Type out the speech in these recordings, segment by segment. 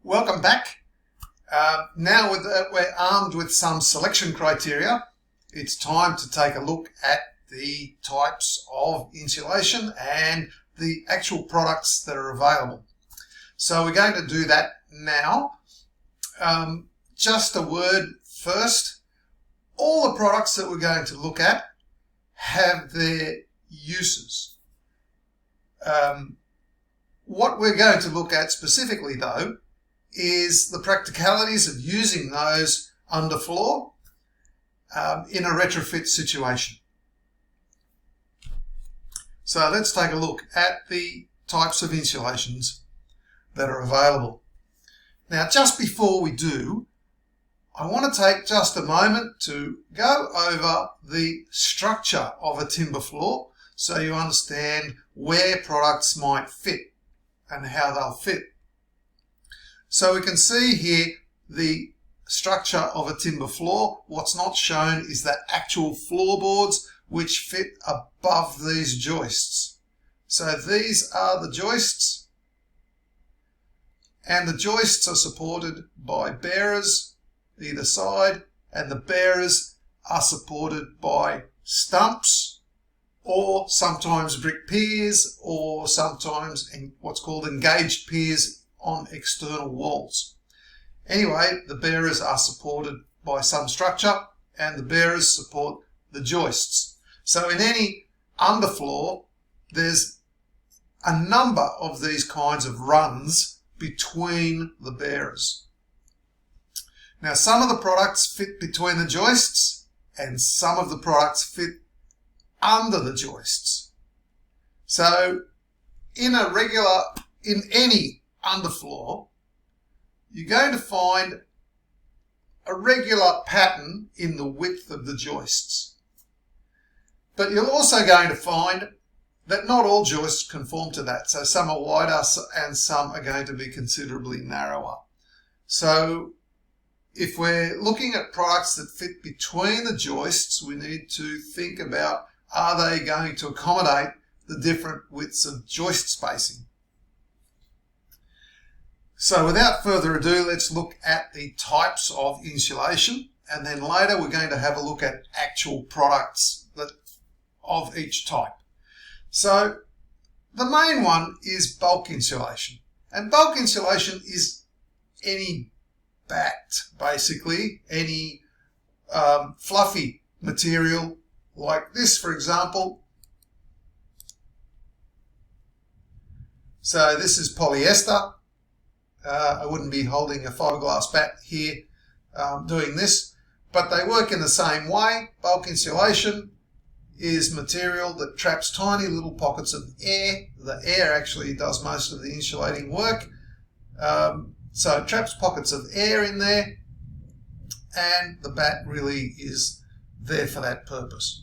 Welcome back. Now we're armed with some selection criteria, it's time to take a look at the types of insulation and the actual products that are available. So we're going to do that now. Just a word first. All the products that we're going to look at have their uses. What we're going to look at specifically, though, is the practicalities of using those underfloor in a retrofit situation. So let's take a look at the types of insulations that are available. Now, just before we do, I want to take just a moment to go over the structure of a timber floor so you understand where products might fit and how they'll fit. So we can see here the structure of a timber floor. What's not shown is the actual floorboards which fit above these joists. So these are the joists, and the joists are supported by bearers either side, and the bearers are supported by stumps or sometimes brick piers or sometimes in what's called engaged piers on external walls. Anyway, the bearers are supported by some structure and the bearers support the joists. So in any underfloor, there's a number of these kinds of runs between the bearers. Now, some of the products fit between the joists and some of the products fit under the joists. So in any underfloor, you're going to find a regular pattern in the width of the joists. But you're also going to find that not all joists conform to that. So some are wider and some are going to be considerably narrower. So if we're looking at products that fit between the joists, we need to think about, are they going to accommodate the different widths of joist spacing? So without further ado, let's look at the types of insulation, and then later we're going to have a look at actual products of each type. So the main one is bulk insulation, and bulk insulation is any batt, basically, any fluffy material like this, for example. So this is polyester. I wouldn't be holding a fiberglass batt here doing this, but they work in the same way. Bulk insulation is material that traps tiny little pockets of air. The air actually does most of the insulating work. So it traps pockets of air in there, and the batt really is there for that purpose.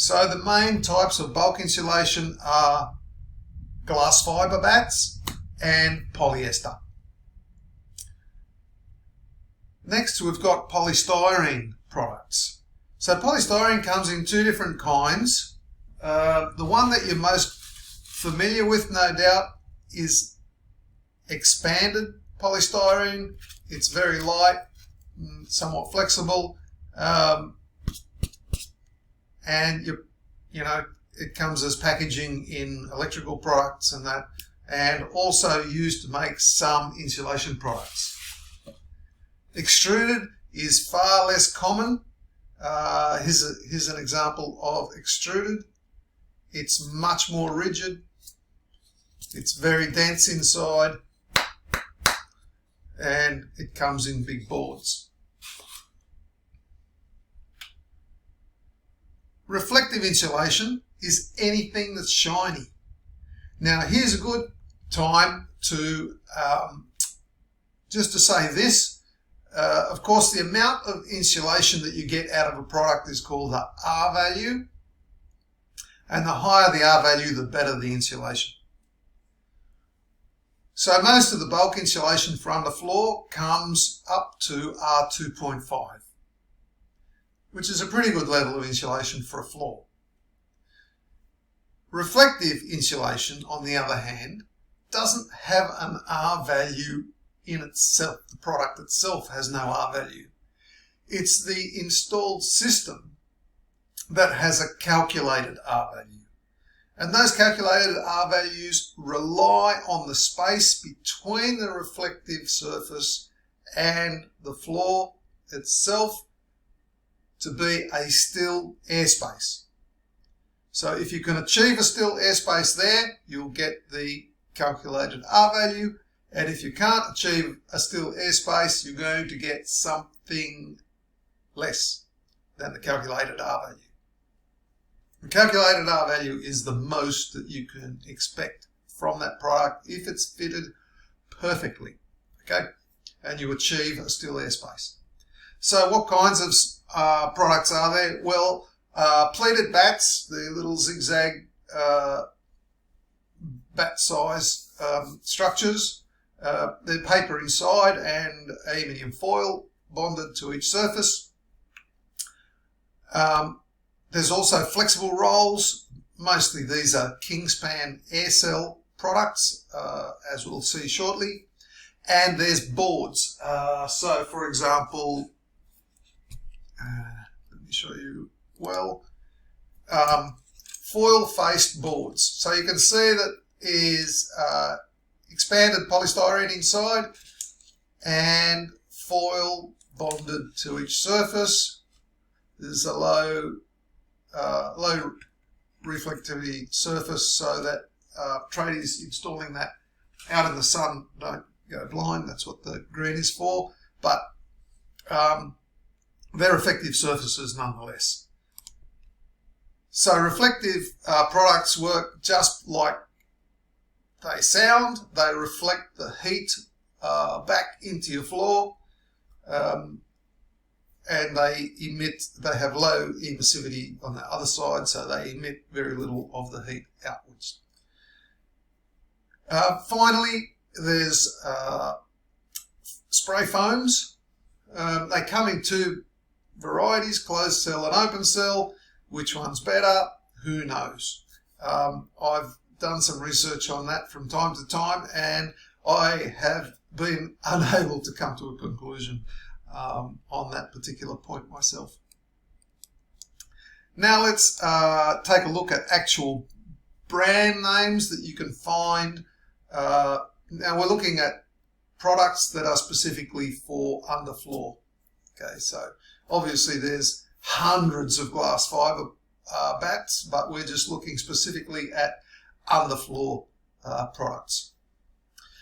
So the main types of bulk insulation are glass fibre batts and polyester. Next, we've got polystyrene products. So polystyrene comes in two different kinds. The one that you're most familiar with, no doubt, is expanded polystyrene. It's very light, somewhat flexible, and it comes as packaging in electrical products and that, and also used to make some insulation products. Extruded is far less common. Here's an example of extruded. It's much more rigid. It's very dense inside, and it comes in big boards. Reflective insulation is anything that's shiny. Now, here's a good time to just to say this. Of course, the amount of insulation that you get out of a product is called the R value, and the higher the R value, the better the insulation. So most of the bulk insulation for underfloor comes up to R2.5, which is a pretty good level of insulation for a floor. Reflective insulation, on the other hand, doesn't have an R value in itself. The product itself has no R value. It's the installed system that has a calculated R value. And those calculated R values rely on the space between the reflective surface and the floor itself to be a still airspace. So if you can achieve a still airspace there, you'll get the calculated R value. And if you can't achieve a still airspace, you're going to get something less than the calculated R value. The calculated R value is the most that you can expect from that product if it's fitted perfectly, okay? And you achieve a still airspace. So what kinds of products are there? Well, pleated bats, the little zigzag bat size structures. They're paper inside and aluminium foil bonded to each surface. There's also flexible rolls. Mostly these are Kingspan Aircell products, as we'll see shortly. And there's boards. So, for example, let me show you well. Foil-faced boards. So you can see that is expanded polystyrene inside and foil bonded to each surface. There's a low reflectivity surface so that tradies installing that out in the sun don't go blind. That's what the green is for, but they're effective surfaces nonetheless. So reflective products work just like they sound. They reflect the heat back into your floor, and they have low emissivity on the other side, so they emit very little of the heat outwards. Finally, there's spray foams. They come in two varieties, closed cell and open cell. Which one's better? Who knows? I've done some research on that from time to time, and I have been unable to come to a conclusion on that particular point myself. Now let's take a look at actual brand names that you can find. Now we're looking at products that are specifically for underfloor. Okay, so obviously there's hundreds of glass fibre bats, but we're just looking specifically at underfloor products.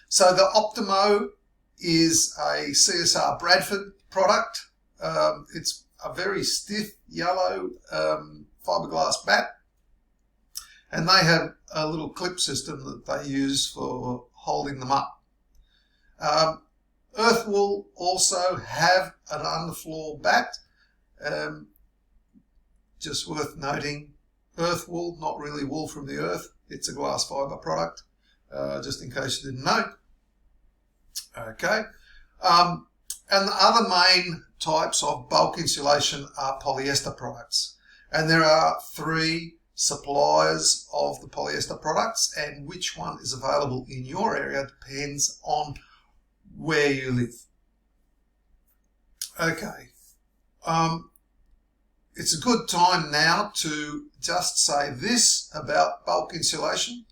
So the Optimo is a CSR Bradford product. It's a very stiff yellow fiberglass bat, and they have a little clip system that they use for holding them up. Earthwool also have an underfloor bat. Just worth noting, Earthwool, not really wool from the earth. It's a glass fibre product, just in case you didn't know. Okay. And the other main types of bulk insulation are polyester products. And there are three suppliers of the polyester products, and which one is available in your area depends on where you live. Okay. It's a good time now to just say this about bulk insulation.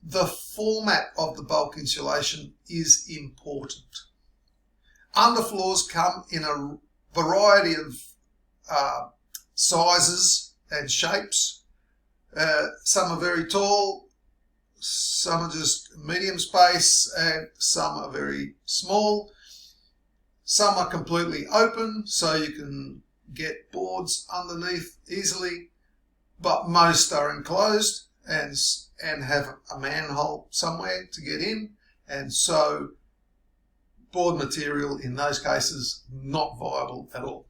The format of the bulk insulation is important. Underfloors come in a variety of sizes and shapes. Some are very tall, some are just medium space, and some are very small. Some are completely open, so you can get boards underneath easily, but most are enclosed and have a manhole somewhere to get in, and so board material in those cases not viable at all.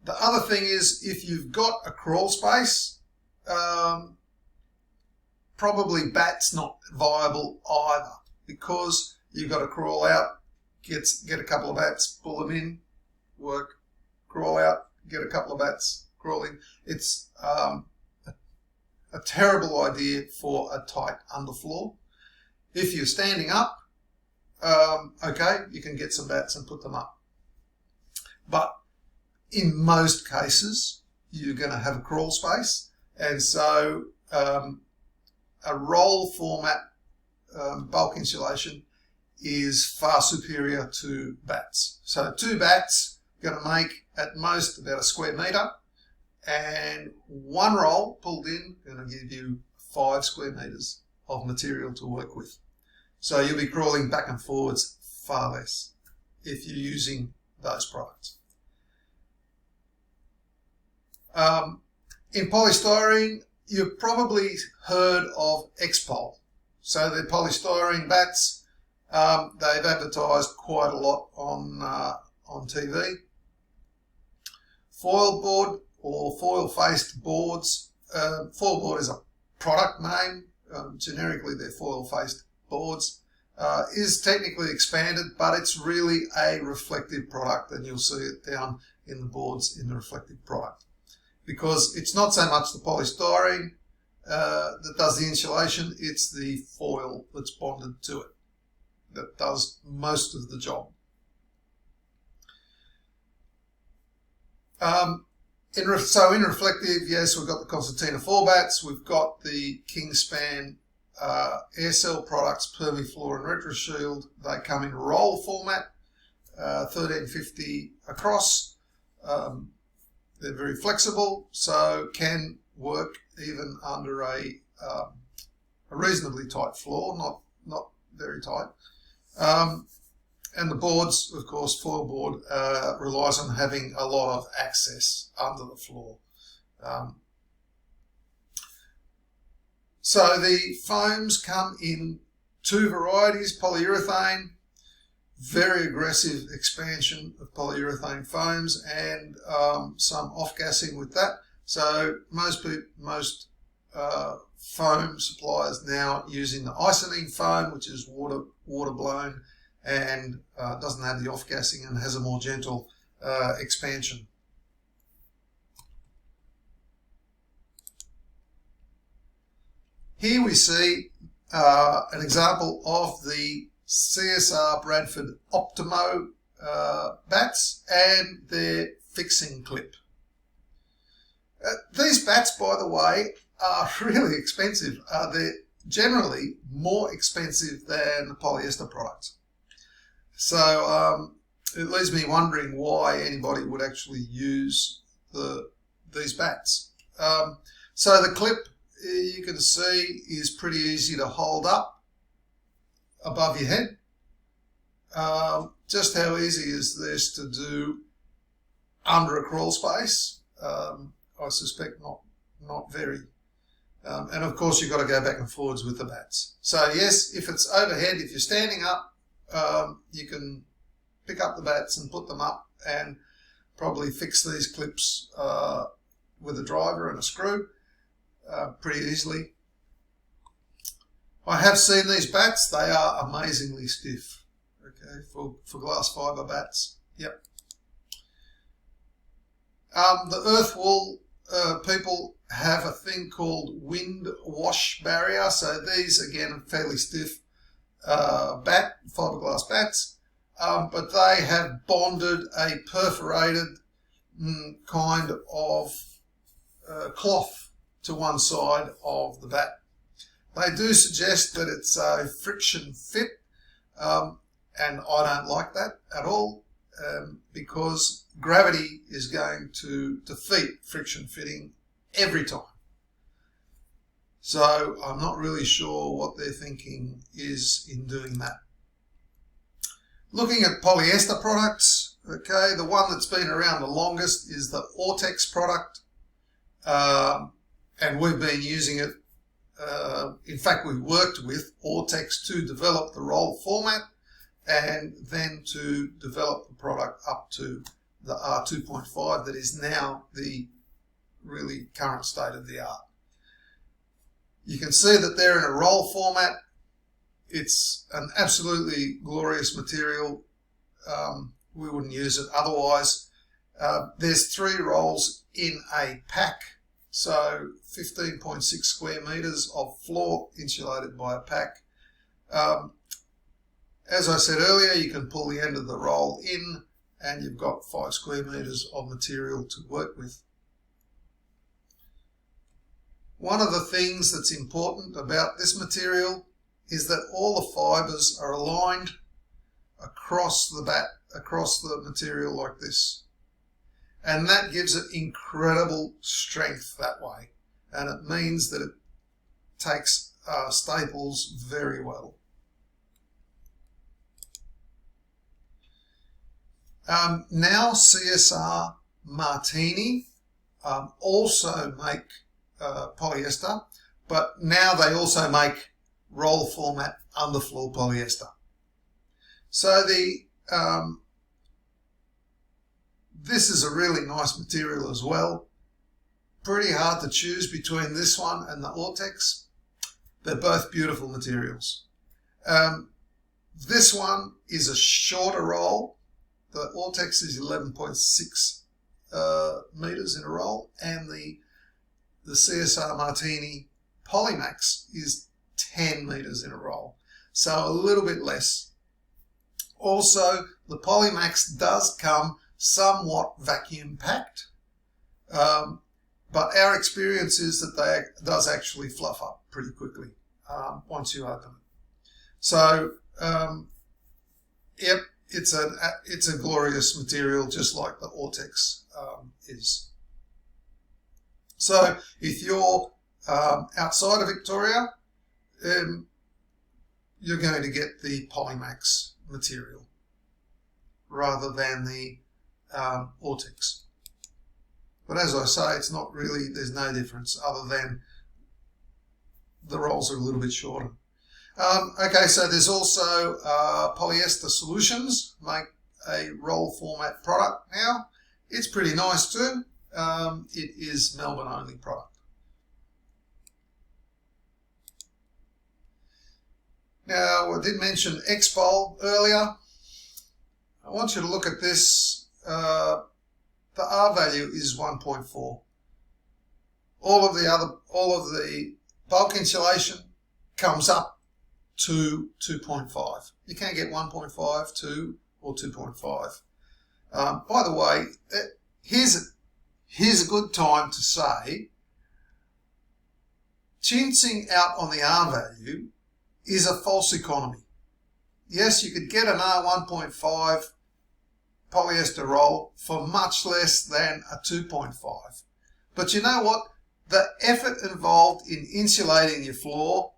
The other thing is, if you've got a crawl space, probably bat's not viable either, because you've got to crawl out, get a couple of bats, pull them in, work, crawl out, get a couple of bats, crawl in. It's a terrible idea for a tight underfloor. If you're standing up, okay, you can get some batts and put them up. But in most cases, you're going to have a crawl space, and so a roll format bulk insulation is far superior to batts. So 2 batts are going to make at most about a square metre, and 1 roll pulled in going to give you 5 square metres of material to work with. So you'll be crawling back and forwards far less if you're using those products. In polystyrene, you've probably heard of X-Pol. So they're polystyrene batts. They've advertised quite a lot on TV. Foil board or foil-faced boards. Foil board is a product name. Generically, they're foil-faced boards. Is technically expanded, but it's really a reflective product, and you'll see it down in the boards in the reflective product. Because it's not so much the polystyrene that does the insulation, it's the foil that's bonded to it that does most of the job. So in reflective, yes, we've got the Concertina 4 batts, we've got the Kingspan Aircell products, Permifloor and RetroShield. They come in roll format, 1350 across. They're very flexible, so can work even under a reasonably tight floor, not very tight. And the boards, of course, foil board relies on having a lot of access under the floor. So the foams come in 2 varieties, polyurethane, very aggressive expansion of polyurethane foams, and some off-gassing with that. So most foam suppliers now using the Icynene foam, which is water blown and doesn't have the off-gassing and has a more gentle expansion. Here we see an example of the CSR Bradford Optimo batts and their fixing clip. These batts, by the way, are really expensive. They're generally more expensive than the polyester products. So it leaves me wondering why anybody would actually use these batts. So the clip, you can see, is pretty easy to hold up above your head. Just how easy is this to do under a crawl space? I suspect not very. And of course, you've got to go back and forwards with the batts. So yes, if it's overhead, if you're standing up, you can pick up the batts and put them up and probably fix these clips with a driver and a screw pretty easily. I have seen these batts. They are amazingly stiff, okay, for glass fibre batts. Yep. The earth wool people have a thing called wind wash barrier. So these, again, are fairly stiff fiberglass batts, but they have bonded a perforated kind of cloth to one side of the bat. They do suggest that it's a friction fit, and I don't like that at all, because gravity is going to defeat friction fitting every time. So I'm not really sure what their thinking is in doing that. Looking at polyester products, okay, the one that's been around the longest is the Ortex product, and we've been using it. In fact, we worked with Ortex to develop the roll format and then to develop the product up to the R2.5 that is now the really current state of the art. You can see that they're in a roll format. It's an absolutely glorious material. We wouldn't use it otherwise. There's 3 rolls in a pack, So 15.6 square metres of floor insulated by a pack. As I said earlier, you can pull the end of the roll in and you've got 5 square metres of material to work with. One of the things that's important about this material is that all the fibres are aligned across the material like this. And that gives it incredible strength that way. And it means that it takes staples very well. Now CSR Martini also make polyester, but now they also make roll format underfloor polyester. So this is a really nice material as well. Pretty hard to choose between this one and the Ortex. They're both beautiful materials. This one is a shorter roll. The Ortex is 11.6 metres in a roll, and the CSR Martini Polymax is 10 metres in a roll, so a little bit less. Also, the Polymax does come somewhat vacuum packed, but our experience is that it does actually fluff up pretty quickly once you open it. So, yep, it's a glorious material, just like the Ortex is. So, if you're outside of Victoria, you're going to get the Polymax material rather than the Ortex. But as I say, it's not really, there's no difference other than the rolls are a little bit shorter. Okay, so there's also Polyester Solutions, make a roll format product now. It's pretty nice too. It is Melbourne only product. Now, I did mention X-Pol earlier. I want you to look at this. The R value is 1.4. All of the bulk insulation comes up to 2.5. You can get 1.5, 2, or 2.5. By the way, here's a good time to say, chintzing out on the R value is a false economy. Yes, you could get an R1.5 polyester roll for much less than a 2.5. But you know what? The effort involved in insulating your floor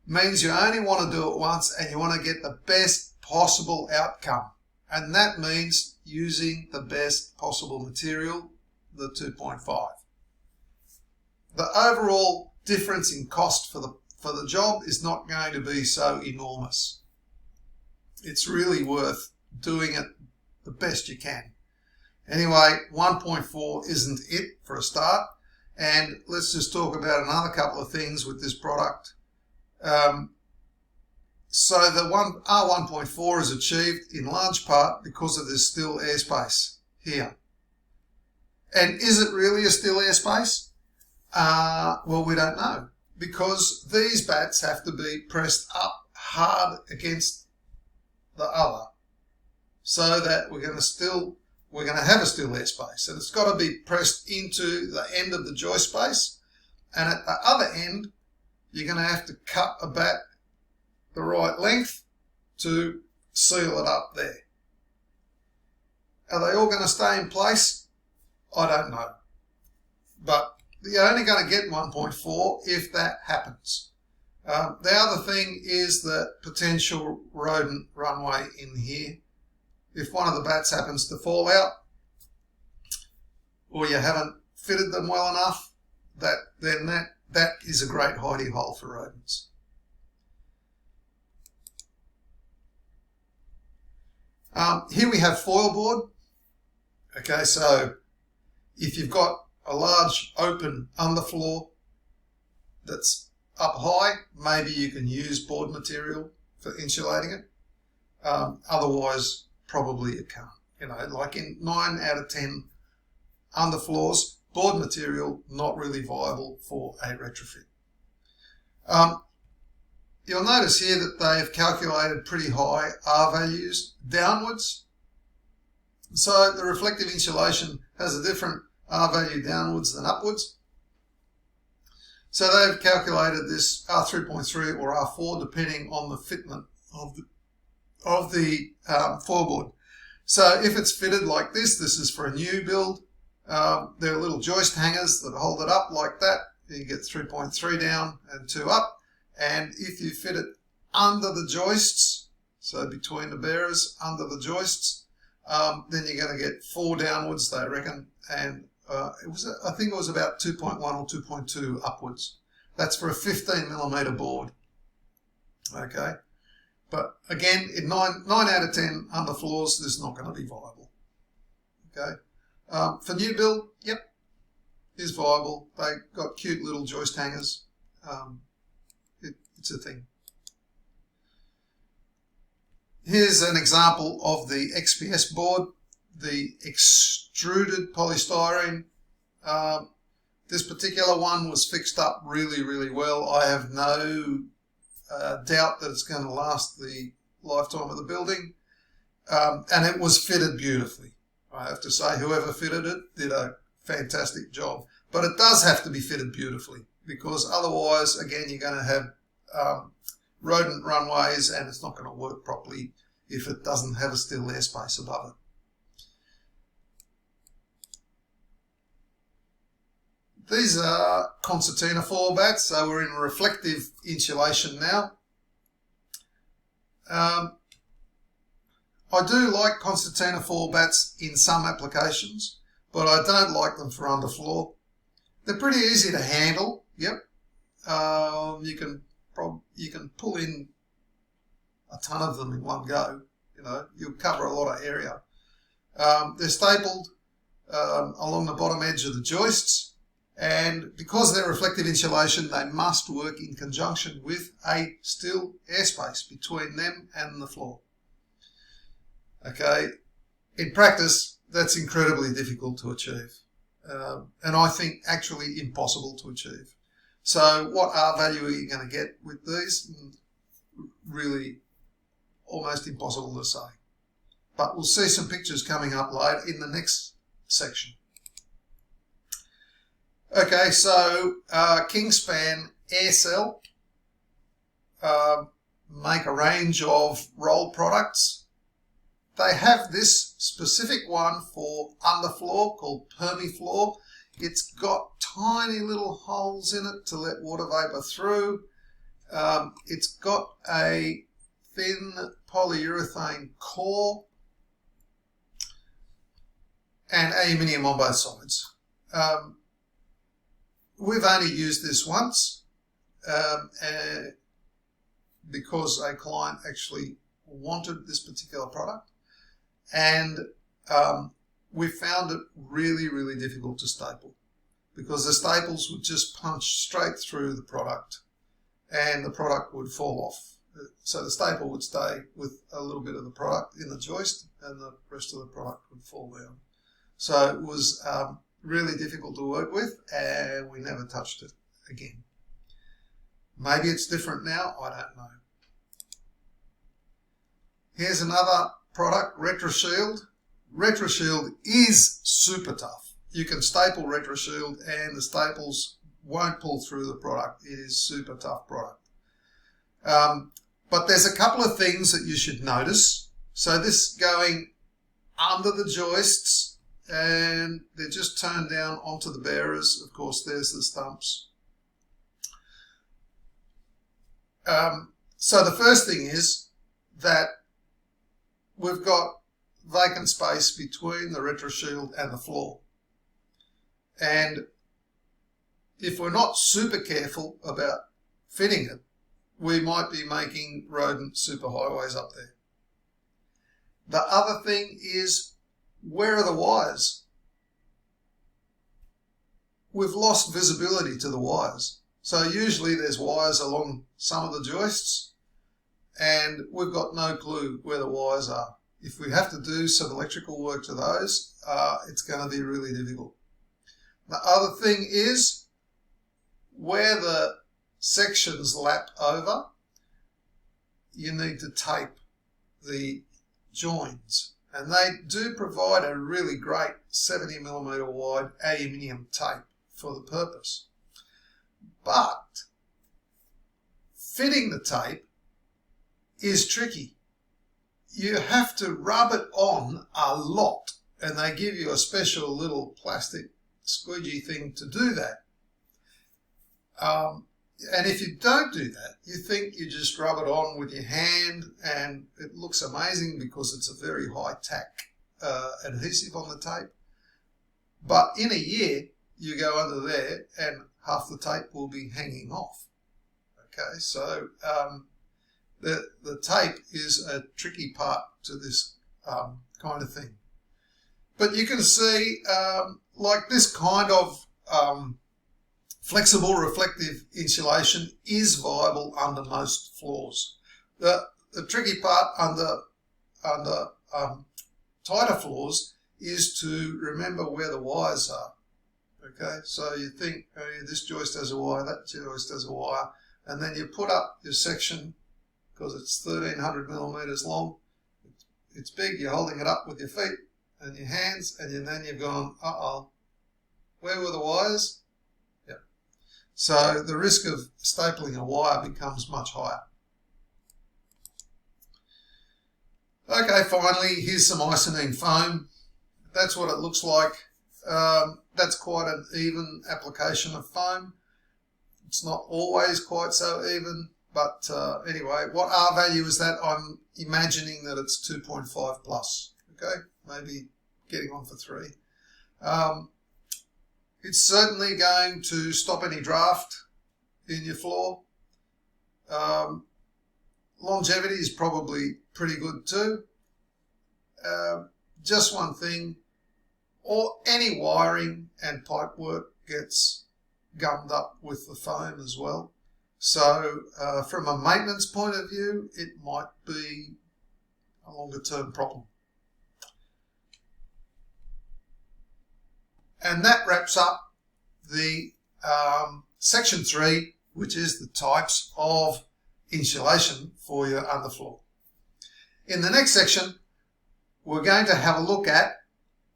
means you only want to do it once and you want to get the best possible outcome. And that means using the best possible material, the 2.5. The overall difference in cost for the job is not going to be so enormous. It's really worth doing it the best you can. Anyway, 1.4 isn't it for a start. And let's just talk about another couple of things with this product. So the R1.4 is achieved in large part because of this still airspace here. And is it really a still airspace? Well, we don't know, because these bats have to be pressed up hard against the other so that we're going to have a still airspace, and it's got to be pressed into the end of the joist space, and at the other end you're going to have to cut a bat the right length to seal it up there. Are they all going to stay in place? I don't know, but you're only going to get 1.4 if that happens. The other thing is the potential rodent runway in here. If one of the bats happens to fall out, or you haven't fitted them well enough, then that is a great hidey hole for rodents. Here we have foil board. Okay, so if you've got a large open underfloor that's up high, maybe you can use board material for insulating it. Otherwise, probably you can't. You know, like in 9 out of 10 underfloors, board material not really viable for a retrofit. You'll notice here that they've calculated pretty high R values downwards. So the reflective insulation has a different R value downwards than upwards. So they've calculated this R3.3 or R4 depending on the fitment of the floorboard. So if it's fitted like this is for a new build. There are little joist hangers that hold it up like that. You get 3.3 down and 2 up. And if you fit it under the joists, so between the bearers, under the joists, then you're going to get 4 downwards, they reckon, and I think it was about 2.1 or 2.2 upwards. That's for a 15mm board. Okay, but again, in 9 out of 10 underfloors, this is not going to be viable. Okay, for new build, yep, is viable. They got cute little joist hangers. It's a thing. Here's an example of the XPS board, the extruded polystyrene. This particular one was fixed up really, really well. I have no doubt that it's going to last the lifetime of the building. And it was fitted beautifully. I have to say, whoever fitted it did a fantastic job. But it does have to be fitted beautifully, because otherwise, again, you're going to have rodent runways, and it's not going to work properly if it doesn't have a still airspace above it. These are concertina floor bats, so we're in reflective insulation now. I do like concertina floor bats in some applications, but I don't like them for underfloor. They're pretty easy to handle. Yep, you can pull in a ton of them in one go. You know, you'll cover a lot of area. They're stapled along the bottom edge of the joists, and because they're reflective insulation, they must work in conjunction with a still airspace between them and the floor. Okay, in practice, that's incredibly difficult to achieve, and I think actually impossible to achieve. So what R value are you going to get with these? Really almost impossible to say. But we'll see some pictures coming up later in the next section. Okay, so Kingspan Aircell make a range of roll products. They have this specific one for underfloor called Permifloor. It's got tiny little holes in it to let water vapor through. It's got a thin polyurethane core and aluminium on both sides. We've only used this once because a client actually wanted this particular product, and we found it really, really difficult to staple because the staples would just punch straight through the product and the product would fall off. So the staple would stay with a little bit of the product in the joist and the rest of the product would fall down. So it was really difficult to work with, and we never touched it again. Maybe it's different now, I don't know. Here's another product, RetroShield. RetroShield is super tough. You can staple RetroShield and the staples won't pull through the product. It is super tough product. But there's a couple of things that you should notice. So this going under the joists, and they're just turned down onto the bearers. Of course, there's the stumps. So the first thing is that we've got vacant space between the RetroShield and the floor. And if we're not super careful about fitting it, we might be making rodent superhighways up there. The other thing is, where are the wires? We've lost visibility to the wires. So usually there's wires along some of the joists, and we've got no clue where the wires are. If we have to do some electrical work to those, it's going to be really difficult. The other thing is where the sections lap over, you need to tape the joins. And they do provide a really great 70mm wide aluminium tape for the purpose. But fitting the tape is tricky. You have to rub it on a lot, and they give you a special little plastic squeegee thing to do that. And if you don't do that, you think you just rub it on with your hand and it looks amazing because it's a very high tack adhesive on the tape. But in a year, you go under there and half the tape will be hanging off. Okay, so the tape is a tricky part to this kind of thing. But you can see like this kind of flexible reflective insulation is viable under most floors. The tricky part under tighter floors is to remember where the wires are. Okay, so you think, oh, this joist has a wire, that joist has a wire, and then you put up your section because it's 1300mm long. It's big, you're holding it up with your feet and your hands, and then you've gone, uh-oh, where were the wires? Yeah. So the risk of stapling a wire becomes much higher. Okay, finally, here's some Icynene foam. That's what it looks like. That's quite an even application of foam. It's not always quite so even, but anyway, what R value is that? I'm imagining that it's 2.5 plus, okay? Maybe getting on for 3. It's certainly going to stop any draft in your floor. Longevity is probably pretty good too. Just one thing, or any wiring and pipe work gets gummed up with the foam as well. So from a maintenance point of view, it might be a longer term problem. And that wraps up the section 3, which is the types of insulation for your underfloor. In the next section, we're going to have a look at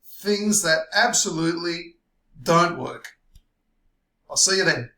things that absolutely don't work. I'll see you then.